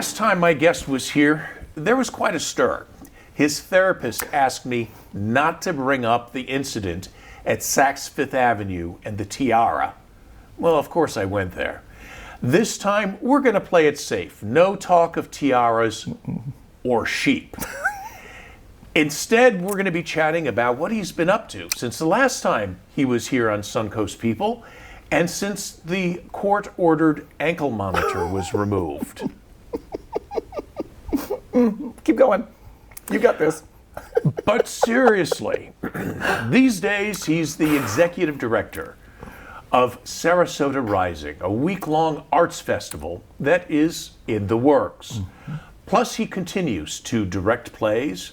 last time my guest was here, there was quite a stir. His therapist asked me not to bring up the incident at Saks Fifth Avenue and the Tiara. Well, of course I went there. This time, we're going to play it safe. No talk of tiaras or sheep. Instead, we're going to be chatting about what he's been up to since the last time he was here on Suncoast People, and since the court-ordered ankle monitor was removed. Keep going. You got this. But seriously, these days he's the executive director of Sarasota Rising, a week-long arts festival that is in the works. Mm-hmm. Plus, he continues to direct plays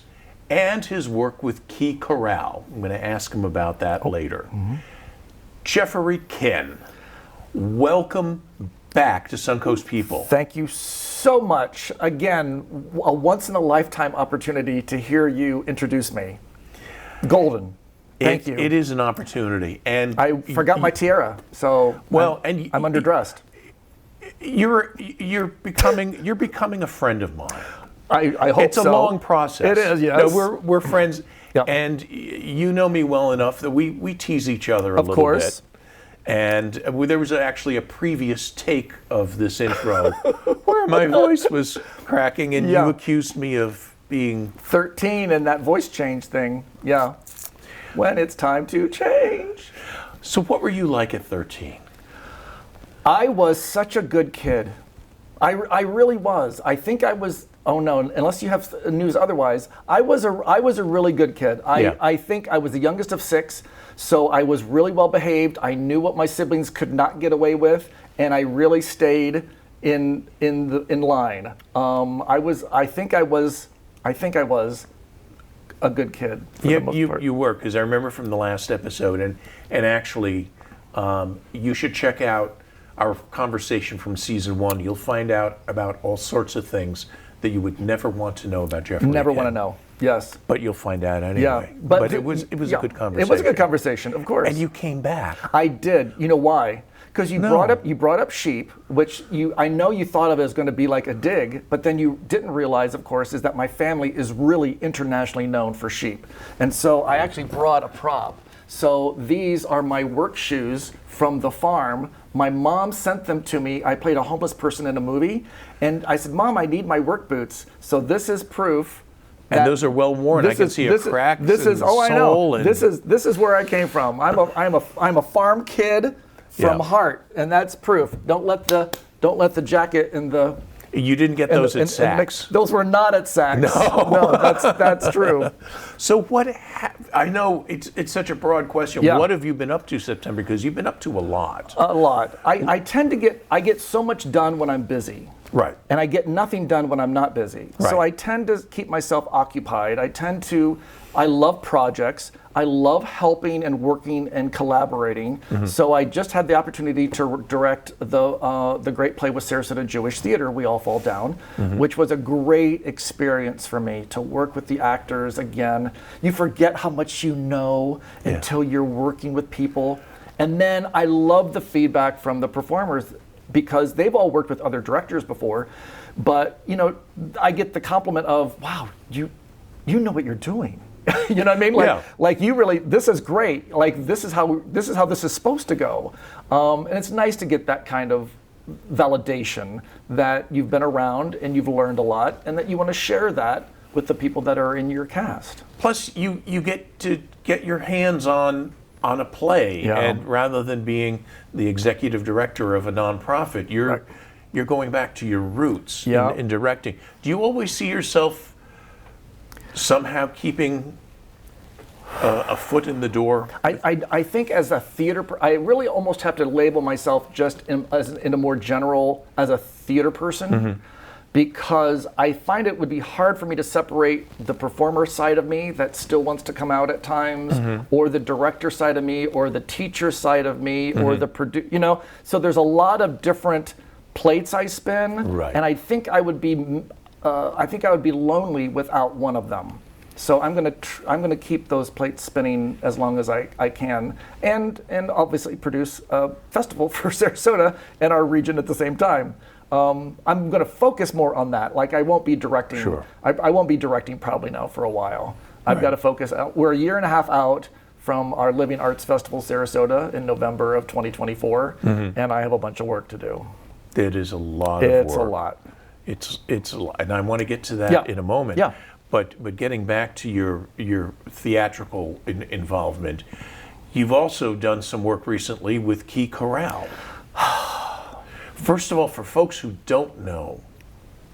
and his work with Key Corral. I'm going to ask him about that later. Mm-hmm. Jeffery Kin, welcome back to Suncoast People. Thank you so much. Again, a once-in-a-lifetime opportunity to hear you introduce me. Golden. Thank you. It is an opportunity, and I forgot my tiara, so I'm underdressed. You're becoming a friend of mine. I hope so. It's a long process. It is, yes. No, we're friends, Yep. and you know me well enough that we tease each other a little bit. Of course. And there was actually a previous take of this intro where my voice was cracking, and you accused me of being 13 and that voice change thing. Yeah. When it's time to change. So what were you like at 13? I was such a good kid. I really was. I think I was. Oh no! Unless you have news otherwise, I was a really good kid. I think I was the youngest of 6, so I was really well behaved. I knew what my siblings could not get away with, and I really stayed in line. I think I was a good kid. For the most part. You were, because I remember from the last episode, and actually, you should check out our conversation from season 1. You'll find out about all sorts of things that you would never want to know about Jeffery. Never Kin. want to know. Yes. But you'll find out anyway. Yeah. But it was a good conversation. It was a good conversation, of course. And you came back. I did. You know why? Because you brought up sheep, which I know you thought of as going to be like a dig, but then you didn't realize, of course, is that my family is really internationally known for sheep. And so I actually brought a prop. So these are my work shoes from the farm. My mom sent them to me. I played a homeless person in a movie, and I said, "Mom, I need my work boots." So this is proof. And those are well worn. I can see a crack. This is I know. This is where I came from. I'm a farm kid from heart, and that's proof. Don't let the jacket and the. You didn't get those at Saks. Those were not at Saks. No, that's true. So I know it's such a broad question. Yeah. What have you been up to, September? Because you've been up to a lot. A lot. I tend to get so much done when I'm busy. Right. And I get nothing done when I'm not busy. Right. So I tend to keep myself occupied. I love projects. I love helping and working and collaborating. Mm-hmm. So I just had the opportunity to direct the great play with Sarasota Jewish Theater, We All Fall Down, mm-hmm. which was a great experience for me to work with the actors again. You forget how much you know until you're working with people. And then I love the feedback from the performers because they've all worked with other directors before. But, I get the compliment of, wow, you know what you're doing. You know what I mean? Like you really, this is great. Like this is how this is supposed to go. And it's nice to get that kind of validation that you've been around and you've learned a lot and that you want to share that with the people that are in your cast. Plus you get to get your hands on a play, and rather than being the executive director of a nonprofit, you're going back to your roots in directing. Do you always see yourself somehow keeping a foot in the door? I think as a theater, I really almost have to label myself just in a more general as a theater person, mm-hmm. because I find it would be hard for me to separate the performer side of me that still wants to come out at times, mm-hmm. or the director side of me, or the teacher side of me, mm-hmm. or the So there's a lot of different plates I spin, right. and I think I would be lonely without one of them. So I'm gonna keep those plates spinning as long as I can, and obviously produce a festival for Sarasota and our region at the same time. I'm going to focus more on that. Like I won't be directing. Sure. I won't be directing probably now for a while. I've got to focus out. We're a year and a half out from our Living Arts Festival Sarasota in November of 2024, and I have a bunch of work to do. It is a lot of work. It's a lot. It's a lot, and I want to get to that in a moment. Yeah. But getting back to your theatrical involvement, you've also done some work recently with Key Corral. First of all, for folks who don't know,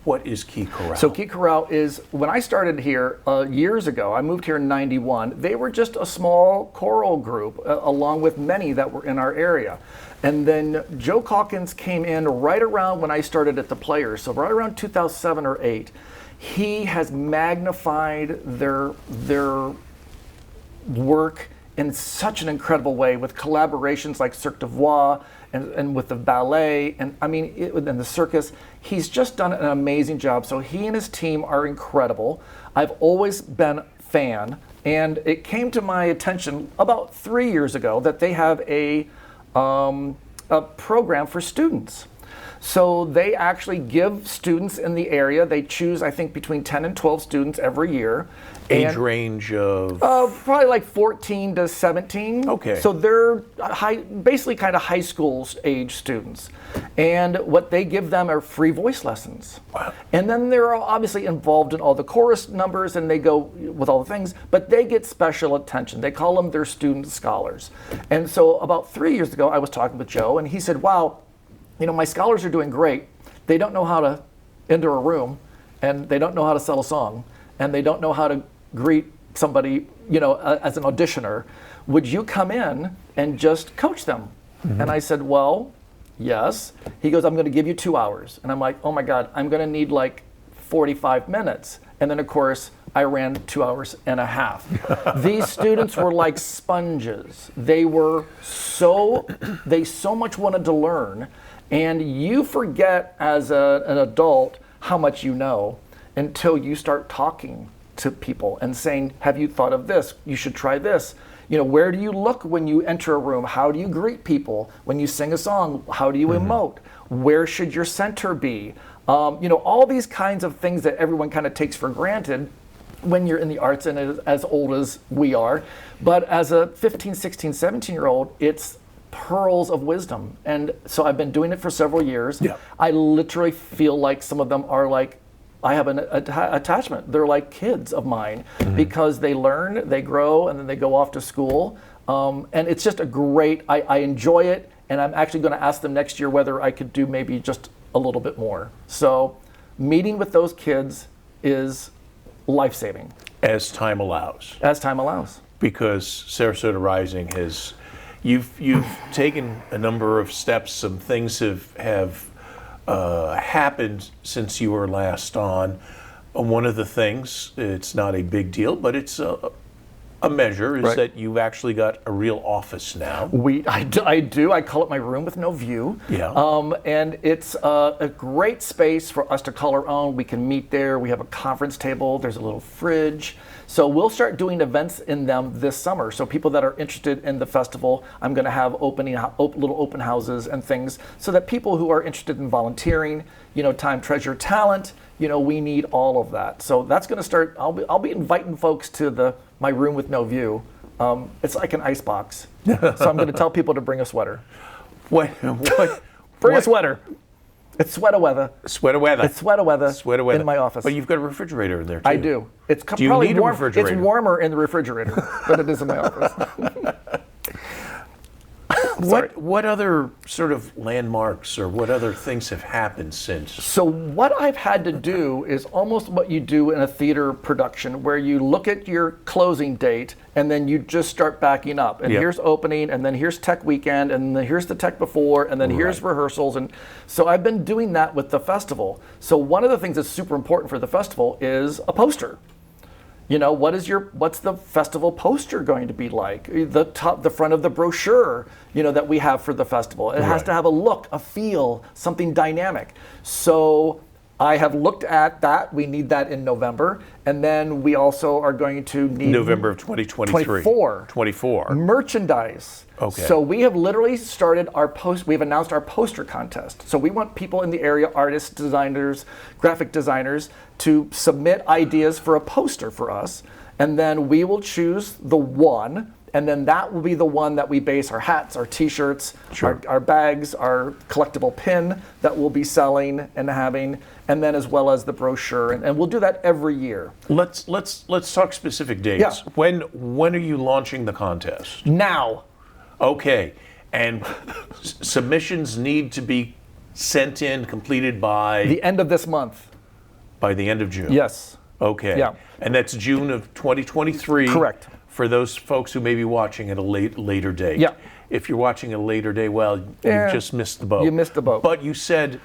what is Key Corral? So Key Corral is, when I started here years ago, I moved here in '91, they were just a small choral group, along with many that were in our area. And then Joe Calkins came in right around when I started at the Players, so right around 2007 or 8. He has magnified their work in such an incredible way with collaborations like Cirque du Voix and with the ballet and and the circus. He's just done an amazing job. So he and his team are incredible. I've always been a fan, and it came to my attention about 3 years ago that they have a program for students. So they actually give students in the area, they choose, I think, between 10 and 12 students every year. Age range of? Probably like 14 to 17. Okay. So they're basically kind of high school age students. And what they give them are free voice lessons. Wow. And then they're obviously involved in all the chorus numbers and they go with all the things, but they get special attention. They call them their student scholars. And so about 3 years ago, I was talking with Joe and he said, wow, my scholars are doing great. They don't know how to enter a room, and they don't know how to sell a song, and they don't know how to greet somebody, as an auditioner. Would you come in and just coach them? And I said, well, yes. He goes, I'm going to give you 2 hours. And I'm like, oh my God, I'm going to need like 45 minutes. And then of course, I ran 2 hours and a half. These students were like sponges. They so much wanted to learn. And you forget as an adult how much you know until you start talking to people and saying, have you thought of this? You should try this. Where do you look when you enter a room? How do you greet people? When you sing a song, how do you emote? Where should your center be? All these kinds of things that everyone kind of takes for granted when you're in the arts and as old as we are. But as a 15, 16, 17-year-old, it's pearls of wisdom. And so I've been doing it for several years. Yeah. I literally feel like some of them are like, I have an attachment. They're like kids of mine because they learn, they grow, and then they go off to school. And it's just I enjoy it. And I'm actually going to ask them next year whether I could do maybe just a little bit more. So meeting with those kids is life-saving. As time allows. As time allows. Because Sarasota Rising has, you've taken a number of steps. Some things have happened since you were last on. One of the things, it's not a big deal, but it's a measure, is that you've actually got a real office now. I do. I call it my room with no view. Yeah. And it's a great space for us to call our own. We can meet there. We have a conference table. There's a little fridge. So we'll start doing events in them this summer. So people that are interested in the festival, I'm going to have little open houses and things so that people who are interested in volunteering, time, treasure, talent, we need all of that. So that's going to start. I'll be inviting folks to my room with no view. It's like an ice box. So I'm going to tell people to bring a sweater. What? Bring a sweater. It's sweater weather. Sweater weather. It's sweater weather. Sweater weather in my office. But you've got a refrigerator in there too. I do. It's do you probably need a refrigerator? It's warmer in the refrigerator than it is in my office. What other sort of landmarks or what other things have happened since? So what I've had to do is almost what you do in a theater production, where you look at your closing date and then you just start backing up. And here's opening, and then here's tech weekend, and then here's the tech before, and then here's rehearsals. And so I've been doing that with the festival. So one of the things that's super important for the festival is a poster. What's the festival poster going to be like? The front of the brochure, that we have for the festival. It has to have a look, a feel, something dynamic. So I have looked at that. We need that in November. And then we also are going to need November of 2023. 24. Merchandise. Okay. So we have literally started we've announced our poster contest. So we want people in the area, artists, designers, graphic designers, to submit ideas for a poster for us. And then we will choose the one. And then that will be the one that we base our hats, our T-shirts, our bags, our collectible pin that we'll be selling and having, and then as well as the brochure. And we'll do that every year. Let's talk specific dates. Yeah. When are you launching the contest? Now. Okay. And submissions need to be sent in, completed by the end of this month. By the end of June. Yes. Okay. Yeah. And that's June of 2023. Correct. For those folks who may be watching at a later date. Yeah. If you're watching at a later day, well, you just missed the boat. You missed the boat. But you said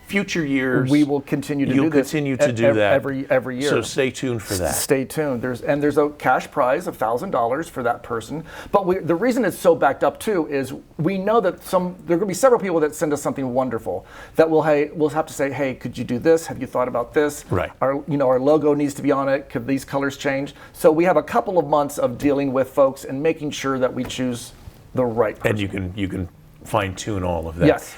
future years. We will continue to do You'll this. continue to do that every year. So stay tuned for that. Stay tuned. There's a cash prize of $1,000 for that person. But the reason it's so backed up too is we know that there are going to be several people that send us something wonderful that we'll have to say, hey, could you do this? Have you thought about this? Right. Our logo needs to be on it. Could these colors change? So we have a couple of months of dealing with folks and making sure that we choose the right person. And you can fine tune all of that. Yes.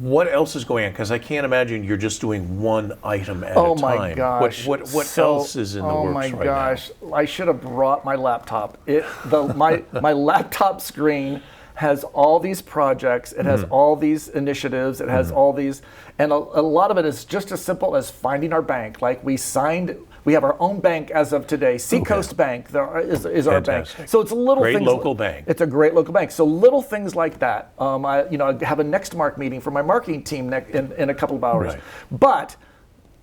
What else is going on? Because I can't imagine you're just doing one item at a time. Oh my gosh! What else is in the works right now? Oh my gosh! I should have brought my laptop. My laptop screen has all these projects. It has all these initiatives. It has all these, and a lot of it is just as simple as finding our bank. Like we have our own bank as of today. Seacoast Bank is our bank. So it's little great things. Local bank. It's a great local bank. So little things like that. I have a Nextmark meeting for my marketing team in a couple of hours. Right. But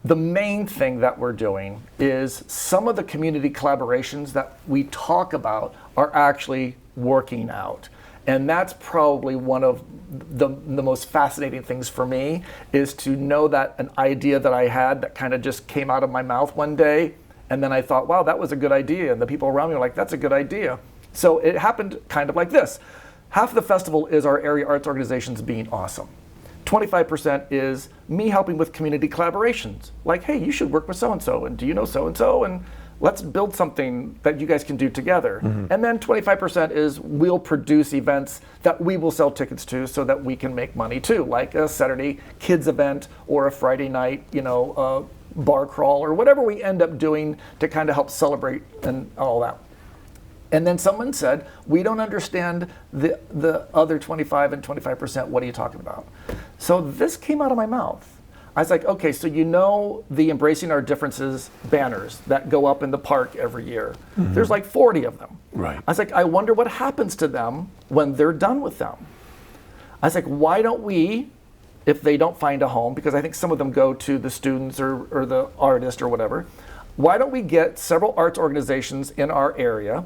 the main thing that we're doing is some of the community collaborations that we talk about are actually working out. And that's probably one of the most fascinating things for me, is to know that an idea that I had that kind of just came out of my mouth one day, and then I thought, wow, that was a good idea. And the people around me were like, that's a good idea. So it happened kind of like this. Half of the festival is our area arts organizations being awesome. 25% is me helping with community collaborations. Like, hey, you should work with so-and-so, and do you know so-and-so? And let's build something that you guys can do together. And then 25% is we'll produce events that we will sell tickets to so that we can make money too, like a Saturday kids event or a Friday night, bar crawl or whatever we end up doing to kind of help celebrate and all that. And then someone said, we don't understand the other 25 and 25%, what are you talking about? So this came out of my mouth. I was like, okay, so the Embracing Our Differences banners that go up in the park every year. There's like 40 of them. Right. I was like, I wonder what happens to them when they're done with them. I was like, why don't we, if they don't find a home, because I think some of them go to the students or the artist or whatever, why don't we get several arts organizations in our area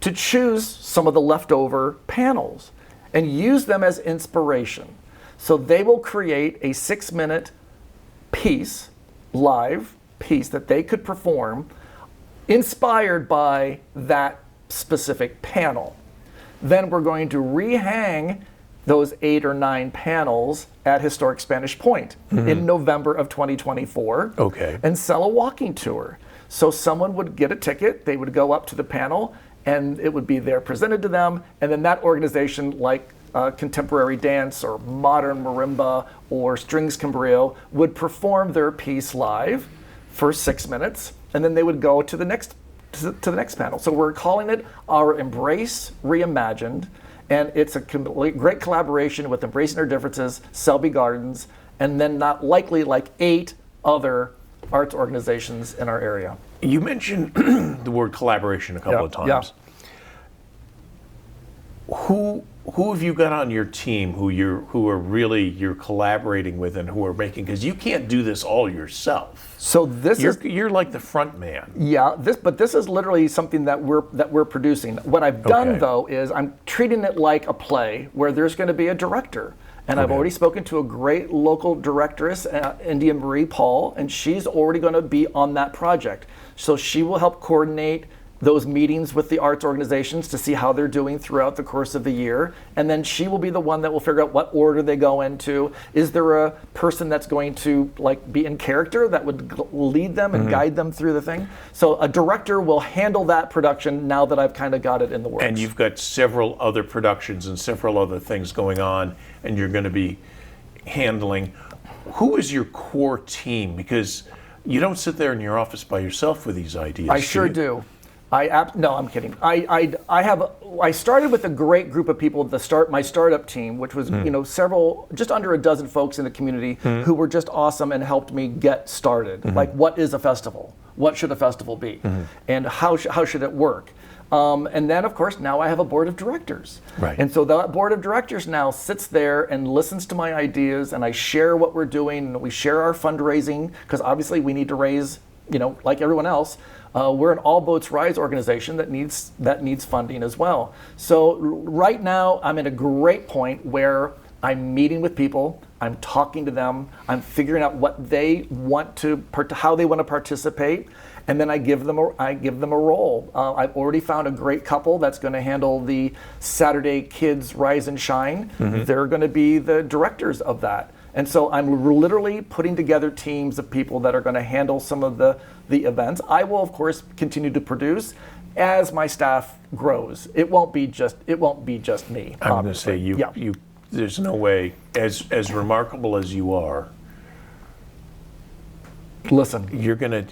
to choose some of the leftover panels and use them as inspiration? So they will create a 6-minute live piece that they could perform inspired by that specific panel. Then we're going to rehang those 8 or 9 panels at Historic Spanish Point in November of 2024. Okay. And sell a walking tour. So someone would get a ticket, they would go up to the panel, and it would be there presented to them, and then that organization, like contemporary dance or modern marimba or strings cambrio, would perform their piece live for 6 minutes, and then they would go to the next panel. So we're calling it our Embrace Reimagined, and it's a great collaboration with Embracing Our Differences, Selby Gardens, and then not likely like 8 other arts organizations in our area. You mentioned the word collaboration a couple of times. Yeah. Who have you got on your team who you're collaborating with and who are making, because you can't do this all yourself. So you're like the front man. Yeah, but this is literally something that we're producing. What I've done though is I'm treating it like a play where there's going to be a director. And I've already spoken to a great local directress, India Marie Paul, and she's already going to be on that project. So she will help coordinate those meetings with the arts organizations to see how they're doing throughout the course of the year. And then she will be the one that will figure out what order they go into. Is there a person that's going to like be in character that would lead them and guide them through the thing? So a director will handle that production now that I've kind of got it in the works. And you've got several other productions and several other things going on, and you're going to be handling. Who is your core team? Because you don't sit there in your office by yourself with these ideas. I sure do. No, I'm kidding. I started with a great group of people at my startup team, which was just under a dozen folks in the community who were just awesome and helped me get started. Like, what is a festival? What should a festival be? And how should it work? And then, of course, now I have a board of directors. Right. And so that board of directors now sits there and listens to my ideas, and I share what we're doing, and we share our fundraising, because obviously we need to raise, like everyone else. We're an All Boats Rise organization that needs funding as well. So right now, I'm at a great point where I'm meeting with people, I'm talking to them, I'm figuring out what they want how they want to participate, and then I give them a role. I've already found a great couple that's going to handle the Saturday Kids Rise and Shine. They're going to be the directors of that. And so I'm literally putting together teams of people that are going to handle some of the events. I will, of course, continue to produce as my staff grows. It won't be just me. I'm going to say you. There's no way, as remarkable as you are. Listen, you're gonna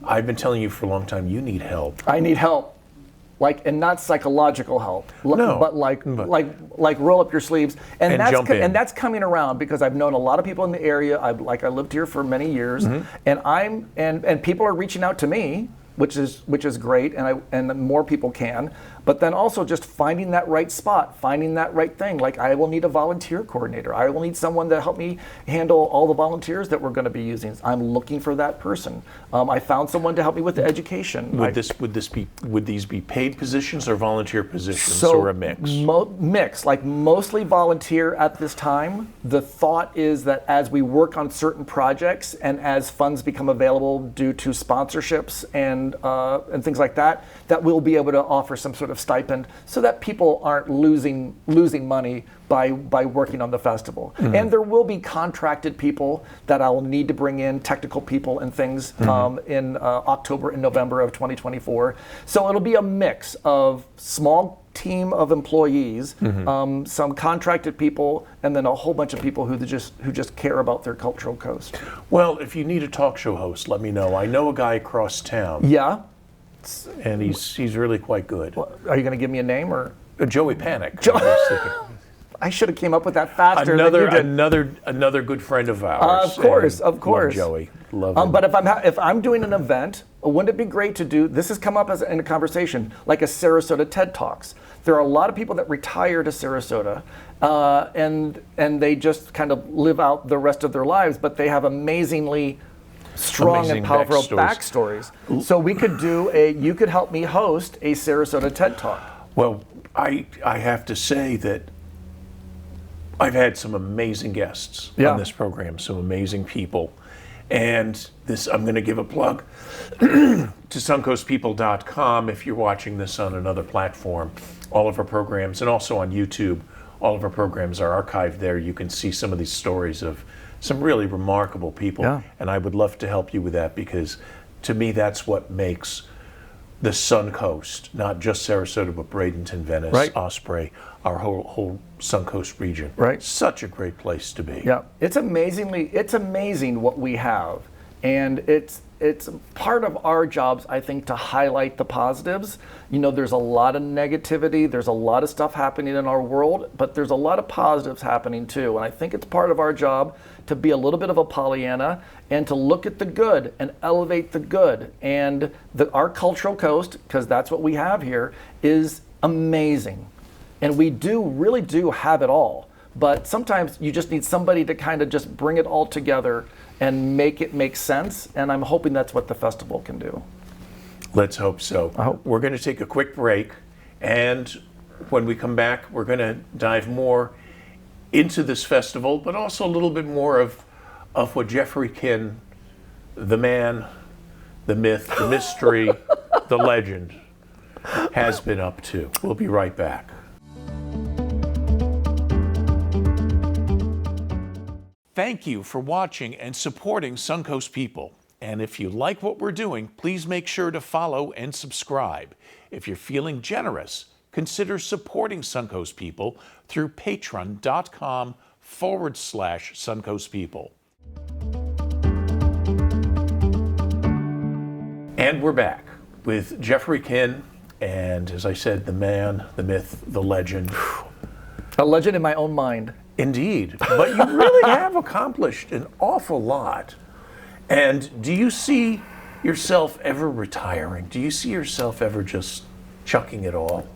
I've been telling you for a long time. You need help. I need help. And not psychological help, but roll up your sleeves, and jump in. And that's coming around because I've known a lot of people in the area. I lived here for many years, and people are reaching out to me, which is great, and more people can. But then also just finding that right spot, finding that right thing. Like, I will need a volunteer coordinator. I will need someone to help me handle all the volunteers that we're going to be using. I'm looking for that person. I found someone to help me with the education. Would these be paid positions or volunteer positions, or a mix? Mix, like mostly volunteer at this time. The thought is that as we work on certain projects and as funds become available due to sponsorships and things like that, that we'll be able to offer some sort of stipend so that people aren't losing money by working on the festival. And there will be contracted people that I'll need to bring in, technical people and things in October and November of 2024. So it'll be a mix of small team of employees, some contracted people, and then a whole bunch of people who just care about their cultural coast. Well, if you need a talk show host, let me know. I know a guy across town. Yeah. And he's really quite good. Well, are you going to give me a name or? Joey Panic. I should have came up with that faster. Another good friend of ours. Of course. Love Joey. Love him. But if I'm doing an event, wouldn't it be great to do? This has come up in a conversation, like a Sarasota TED Talks. There are a lot of people that retire to Sarasota, and they just kind of live out the rest of their lives, but they have amazing and powerful backstories. So we could you could help me host a Sarasota TED Talk. Well, I have to say that I've had some amazing guests on this program, some amazing people. And I'm going to give a plug to suncoastpeople.com if you're watching this on another platform. All of our programs, and also on YouTube, all of our programs are archived there. You can see some of these stories of some really remarkable people. Yeah. And I would love to help you with that, because to me that's what makes the Suncoast, not just Sarasota, but Bradenton, Venice, Osprey, our whole Suncoast region. Right. Such a great place to be. Yeah, it's amazing what we have, and it's part of our jobs, I think, to highlight the positives. There's a lot of negativity, there's a lot of stuff happening in our world, but there's a lot of positives happening too. And I think it's part of our job to be a little bit of a Pollyanna and to look at the good and elevate the good. And our cultural coast, because that's what we have here, is amazing. And we really do have it all. But sometimes you just need somebody to kind of just bring it all together and make it make sense. And I'm hoping that's what the festival can do. Let's hope so. We're going to take a quick break. And when we come back, we're going to dive more into this festival, but also a little bit more of what Jeffery Kin, the man, the myth, the mystery, the legend, has been up to. We'll be right back. Thank you for watching and supporting Suncoast People. And if you like what we're doing, please make sure to follow and subscribe. If you're feeling generous, consider supporting Suncoast People through patreon.com/Suncoast People. And we're back with Jeffery Kin, and as I said, the man, the myth, the legend. A legend in my own mind. Indeed. But you really have accomplished an awful lot. And do you see yourself ever retiring? Do you see yourself ever just chucking it all?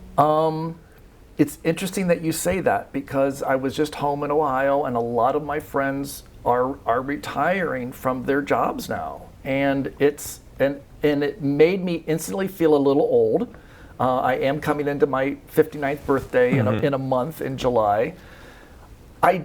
It's interesting that you say that, because I was just home in Ohio, and a lot of my friends are retiring from their jobs now. And it made me instantly feel a little old. I am coming into my 59th birthday in a month, in July. I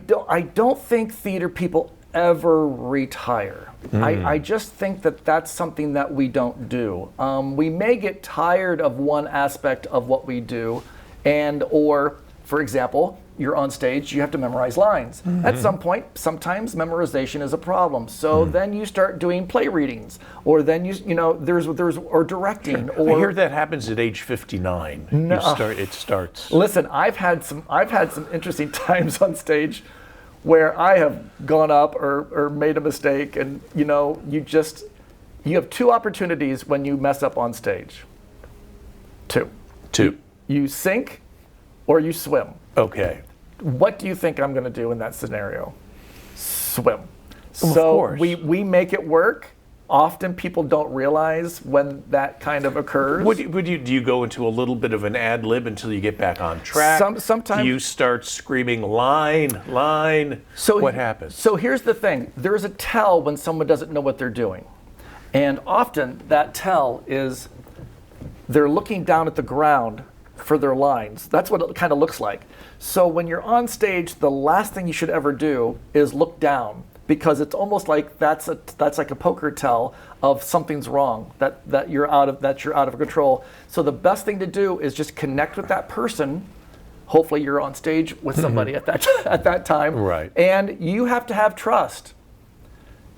don't think theater people ever retire. I just think that that's something that we don't do. We may get tired of one aspect of what we do, or, for example, you're on stage, you have to memorize lines. At some point, sometimes memorization is a problem. So then you start doing play readings, or then there's or directing. Sure. Or I hear that happens at age 59. No. It starts. Listen, I've had some interesting times on stage where I have gone up or made a mistake, and you have two opportunities when you mess up on stage. Two. You sink or you swim. Okay. What do you think I'm going to do in that scenario? Swim. Well, So of course. we make it work. Often people don't realize when that kind of occurs. Do you go into a little bit of an ad lib until you get back on track? Sometimes. Do you start screaming line? So what happens? So here's the thing. There's a tell when someone doesn't know what they're doing. And often that tell is they're looking down at the ground for their lines. That's what it kind of looks like. So when you're on stage, the last thing you should ever do is look down, because it's almost like that's like a poker tell of something's wrong, that you're out of control. So the best thing to do is just connect with that person. Hopefully you're on stage with somebody at that time. Right. And you have to have trust.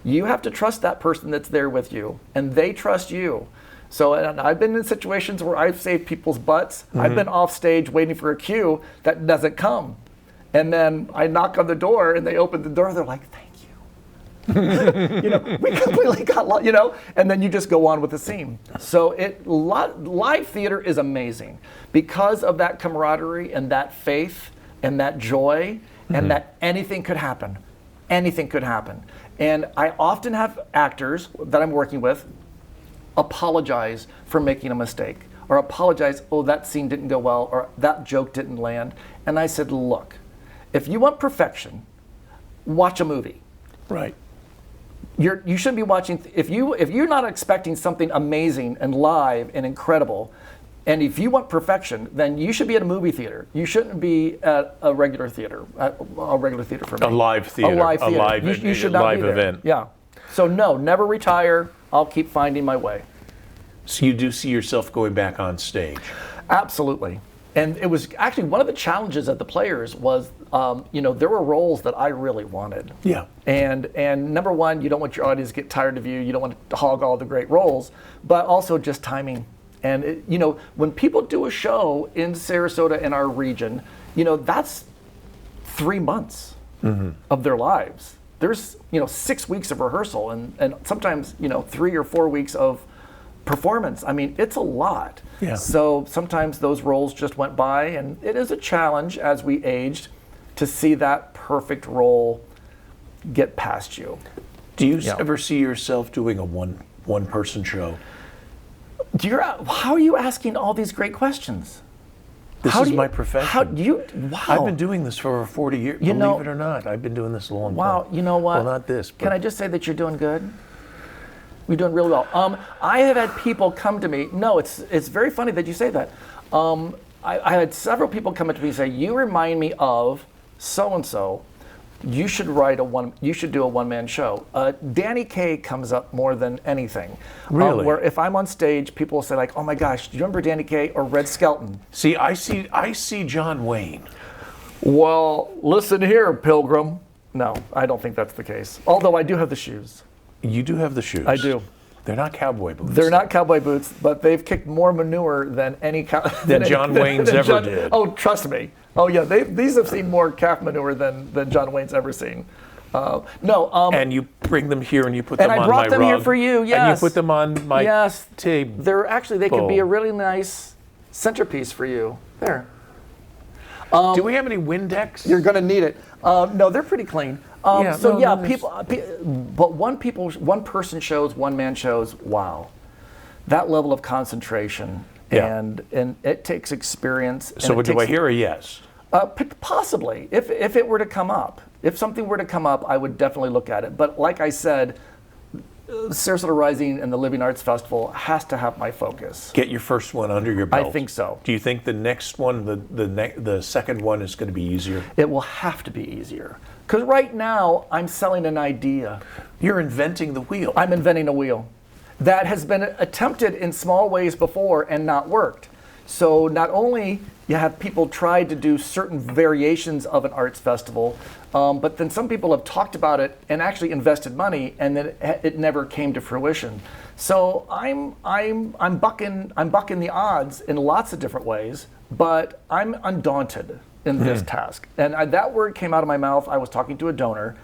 You have to trust that person that's there with you, and they trust you. So, and I've been in situations where I've saved people's butts. I've been off stage waiting for a cue that doesn't come. And then I knock on the door and they open the door. They're like, thank you. We completely got lost, and then you just go on with the scene. So live theater is amazing because of that camaraderie and that faith and that joy and that anything could happen. Anything could happen. And I often have actors that I'm working with apologize for making a mistake, or apologize, oh, that scene didn't go well, or that joke didn't land. And I said, look, if you want perfection, watch a movie. Right. You shouldn't be watching, if you're not expecting something amazing and live and incredible, and if you want perfection, then you should be at a movie theater. You shouldn't be at a regular theater, a regular theater for me. A live theater. A live theater. You should not be there. Event. Yeah. So no, never retire. I'll keep finding my way. So you do see yourself going back on stage? Absolutely. And it was actually one of the challenges of the players was, there were roles that I really wanted. Yeah. And number one, you don't want your audience to get tired of you. You don't want to hog all the great roles, but also just timing. And when people do a show in Sarasota in our region, that's 3 months of their lives. There's 6 weeks of rehearsal and sometimes 3 or 4 weeks of performance. I mean, it's a lot. Yeah. So sometimes those roles just went by, and it is a challenge as we aged to see that perfect role get past you. Do you ever see yourself doing a one person show? How are you asking all these great questions? This is my profession. Wow. I've been doing this for over 40 years. Believe it or not, I've been doing this a long time. Wow, you know what? Well, not this. But Can I just say that you're doing good? You're doing really well. I have had people come to me. No, it's very funny that you say that. I had several people come up to me and say, "You remind me of so and so," you should do a one-man show. Danny Kaye comes up more than anything. Really? Where if I'm on stage, people will say like, "Oh my gosh, do you remember Danny Kaye or Red Skelton?" See, I see John Wayne. Well, listen here, Pilgrim. No, I don't think that's the case. Although I do have the shoes. You do have the shoes. I do. They're not cowboy boots. They're not cowboy boots, but they've kicked more manure than than John Wayne's ever did. Oh, trust me. Oh yeah, these have seen more calf manure than John Wayne's ever seen. And you bring them here and you put them on my rug. And I brought them here for you. Yes. And you put them on my table. They can be a really nice centerpiece for you. There. Do we have any Windex? You're going to need it. No, they're pretty clean. But one person shows, one man shows. Wow, that level of concentration, and it takes experience. So do I hear a yes? Possibly, if it were to come up, if something were to come up, I would definitely look at it. But like I said, Sarasota Rising and the Living Arts Festival has to have my focus. Get your first one under your belt. I think so. Do you think the next one, the second one, is going to be easier? It will have to be easier. Because right now, I'm selling an idea. You're inventing the wheel. I'm inventing a wheel that has been attempted in small ways before and not worked. So not only you have people try to do certain variations of an arts festival, but then some people have talked about it and actually invested money, and then it never came to fruition. So I'm bucking the odds in lots of different ways, but I'm undaunted in this task. And that word came out of my mouth. I was talking to a donor,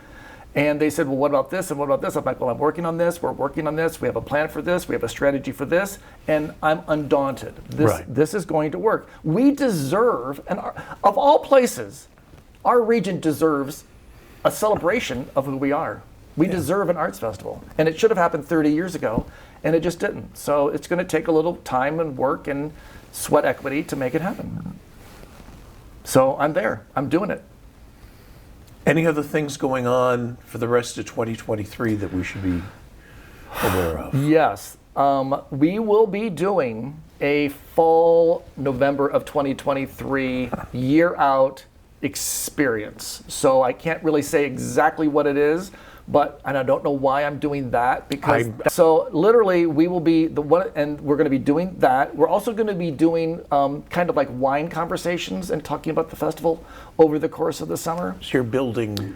and they said, "Well, what about this and what about this?" I'm like, "Well, I'm working on this. We're working on this. We have a plan for this. We have a strategy for this." And I'm undaunted. This is going to work. We deserve, and of all places, our region deserves a celebration of who we are. We deserve an arts festival. And it should have happened 30 years ago, and it just didn't. So it's going to take a little time and work and sweat equity to make it happen. So I'm there. I'm doing it. Any other things going on for the rest of 2023 that we should be aware of? Yes. We will be doing a fall November of 2023 year out experience. So I can't really say exactly what it is, and I don't know why I'm doing that, because so literally we will be the one, and we're going to be doing that. We're also going to be doing kind of like wine conversations and talking about the festival over the course of the summer. So you're building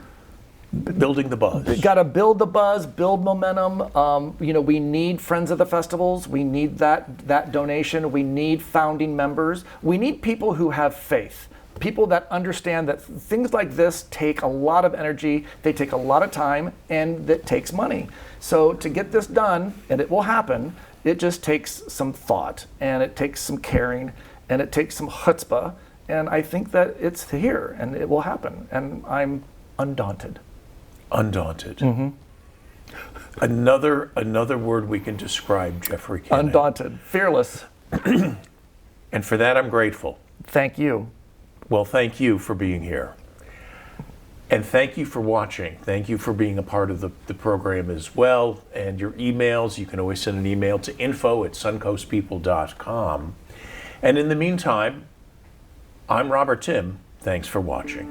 the buzz. Got to build the buzz, build momentum. We need friends of the festivals. We need that donation. We need founding members. We need people who have faith. People that understand that things like this take a lot of energy, they take a lot of time, and that takes money. So to get this done, and it will happen, it just takes some thought, and it takes some caring, and it takes some chutzpah, and I think that it's here, and it will happen, and I'm undaunted. Undaunted. Mm-hmm. Another word we can describe Jeffery Kin. Undaunted, fearless. And for that, I'm grateful. Thank you. Well, thank you for being here. And thank you for watching. Thank you for being a part of the program as well. And your emails, you can always send an email to info@suncoastpeople.com. And in the meantime, I'm Robert Tim. Thanks for watching.